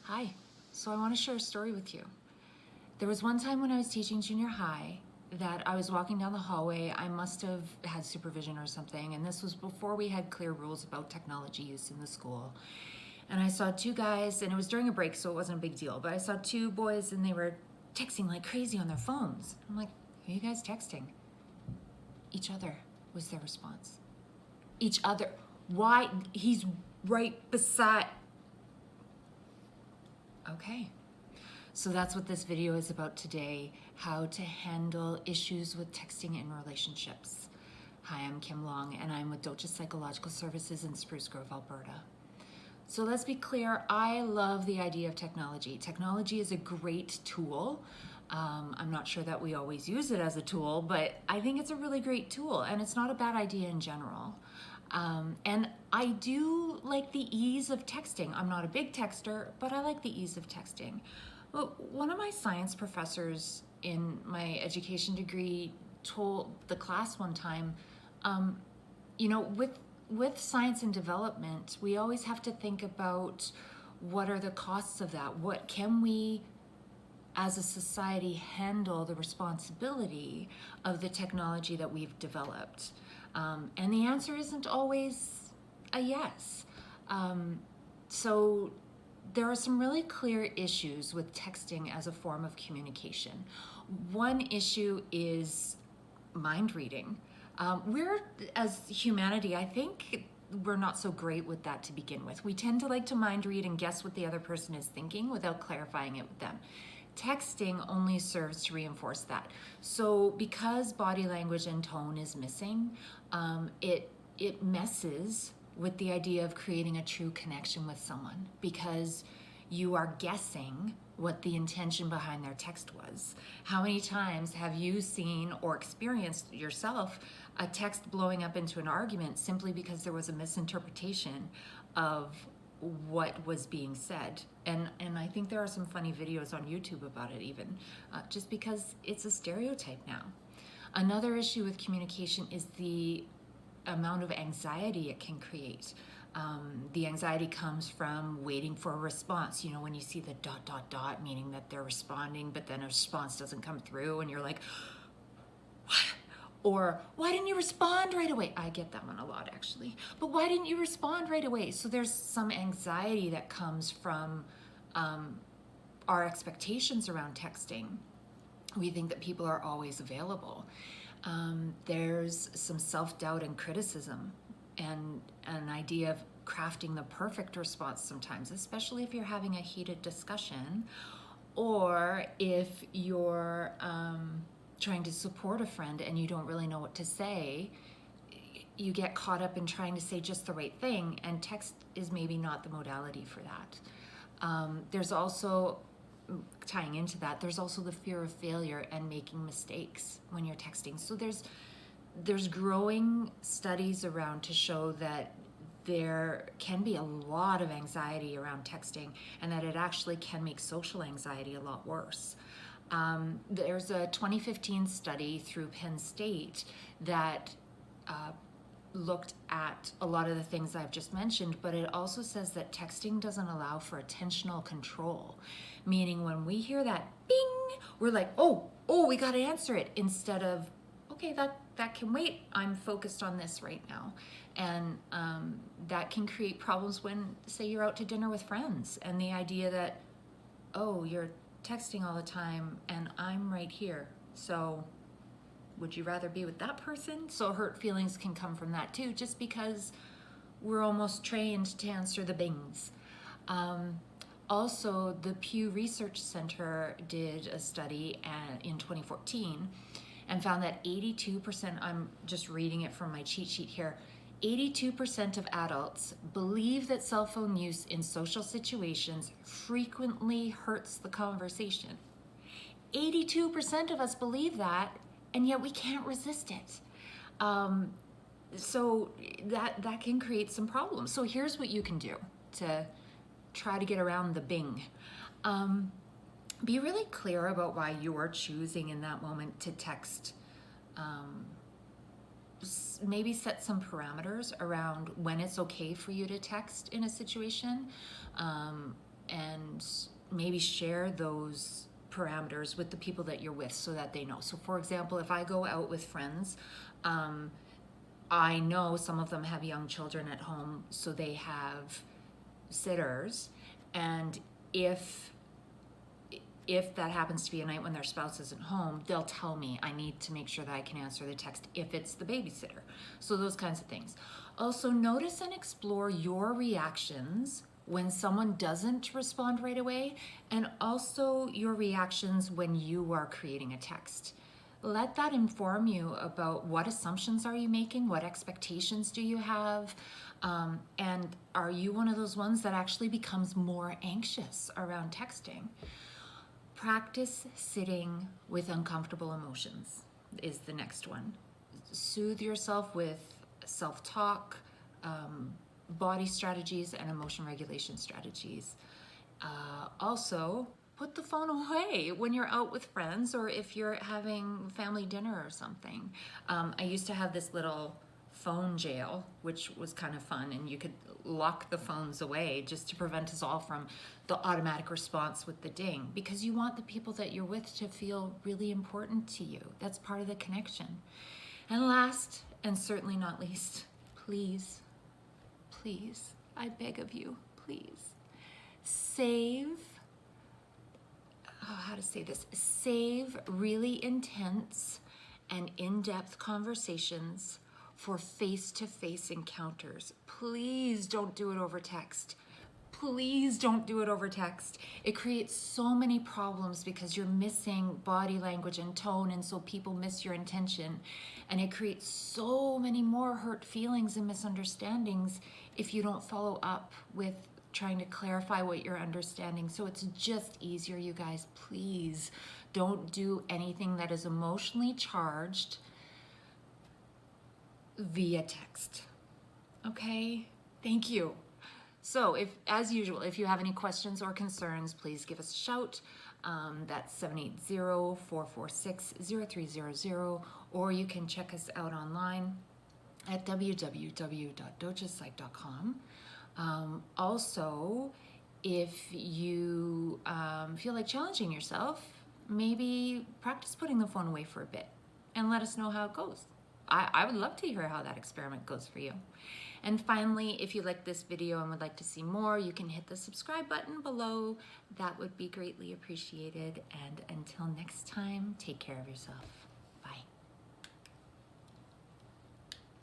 Hi. So I want to share a story with you. There was one time when I was teaching junior high that I was walking down the hallway. I must have had supervision or something, and this was before we had clear rules about technology use in the school. And I saw two guys, and it was during a break, so it wasn't a big deal, but I saw two boys and they were texting like crazy on their phones. I'm like, who are you guys texting? Each other was their response. Each other. Why? He's right beside. Okay. So that's what this video is about today, how to handle issues with texting in relationships. Hi, I'm Kim Long, and I'm with Docha Psychological Services in Spruce Grove, Alberta. So let's be clear, I love the idea of technology. Technology is a great tool. I'm not sure that we always use it as a tool, but I think it's a really great tool, and it's not a bad idea in general. And I do like the ease of texting. I'm not a big texter, but I like the ease of texting. Well, one of my science professors in my education degree told the class one time, with science and development, we always have to think about what are the costs of that? What can we as a society handle the responsibility of the technology that we've developed? And the answer isn't always a yes. So there are some really clear issues with texting as a form of communication. One issue is mind reading. We're, as humanity, I think we're not so great with that to begin with. We tend to like to mind read and guess what the other person is thinking without clarifying it with them. Texting only serves to reinforce that. So because body language and tone is missing, it messes with the idea of creating a true connection with someone, because you are guessing what the intention behind their text was. How many times have you seen or experienced yourself a text blowing up into an argument simply because there was a misinterpretation of what was being said? And I think there are some funny videos on YouTube about it even, just because it's a stereotype now. Another issue with communication is the amount of anxiety it can create. The anxiety comes from waiting for a response. You know, when you see the ... meaning that they're responding, but then a response doesn't come through and you're like, what? Or, why didn't you respond right away? I get that one a lot, actually. But why didn't you respond right away? So there's some anxiety that comes from our expectations around texting. We think that people are always available. There's some self-doubt and criticism, and an idea of crafting the perfect response sometimes, especially if you're having a heated discussion, or if you're trying to support a friend and you don't really know what to say. You get caught up in trying to say just the right thing, and text is maybe not the modality for that. There's also, tying into that, there's also the fear of failure and making mistakes when you're texting. So there's growing studies around to show that there can be a lot of anxiety around texting, and that it actually can make social anxiety a lot worse. There's a 2015 study through Penn State that looked at a lot of the things I've just mentioned, but it also says that texting doesn't allow for attentional control, meaning when we hear that bing, we're like, oh, we got to answer it, instead of, okay, that can wait, I'm focused on this right now. And that can create problems when, say, you're out to dinner with friends, and the idea that, oh, you're texting all the time and I'm right here, so would you rather be with that person? So hurt feelings can come from that too, just because we're almost trained to answer the bings. Also, the Pew Research Center did a study in 2014 and found that 82%, I'm just reading it from my cheat sheet here, 82% of adults believe that cell phone use in social situations frequently hurts the conversation. 82% of us believe that, and yet we can't resist it. So that can create some problems. So here's what you can do to try to get around the bing. Be really clear about why you are choosing in that moment to text. Maybe set some parameters around when it's okay for you to text in a situation, and maybe share those parameters with the people that you're with so that they know. So for example, if I go out with friends, I know some of them have young children at home, so they have sitters, and if that happens to be a night when their spouse isn't home, they'll tell me I need to make sure that I can answer the text if it's the babysitter. So those kinds of things. Also, notice and explore your reactions when someone doesn't respond right away, and also your reactions when you are creating a text. Let that inform you about what assumptions are you making, what expectations do you have, and are you one of those ones that actually becomes more anxious around texting? Practice sitting with uncomfortable emotions is the next one. Soothe yourself with self-talk, body strategies, and emotion regulation strategies. Also, put the phone away when you're out with friends or if you're having family dinner or something. I used to have this little phone jail, which was kind of fun, and you could lock the phones away just to prevent us all from the automatic response with the ding, because you want the people that you're with to feel really important to you. That's part of the connection. And last, and certainly not least, please, I beg of you, please, save really intense and in-depth conversations for face-to-face encounters. Please don't do it over text. Please don't do it over text. It creates so many problems because you're missing body language and tone, and so people miss your intention. And it creates so many more hurt feelings and misunderstandings if you don't follow up with trying to clarify what you're understanding. So it's just easier, you guys. Please don't do anything that is emotionally charged via text. Okay? Thank you. So as usual, if you have any questions or concerns, please give us a shout. That's 780-446-0300, or you can check us out online at www.dojapsych.com. Also, if you feel like challenging yourself, maybe practice putting the phone away for a bit and let us know how it goes. I would love to hear how that experiment goes for you. And finally, if you like this video and would like to see more, you can hit the subscribe button below. That would be greatly appreciated. And until next time, take care of yourself.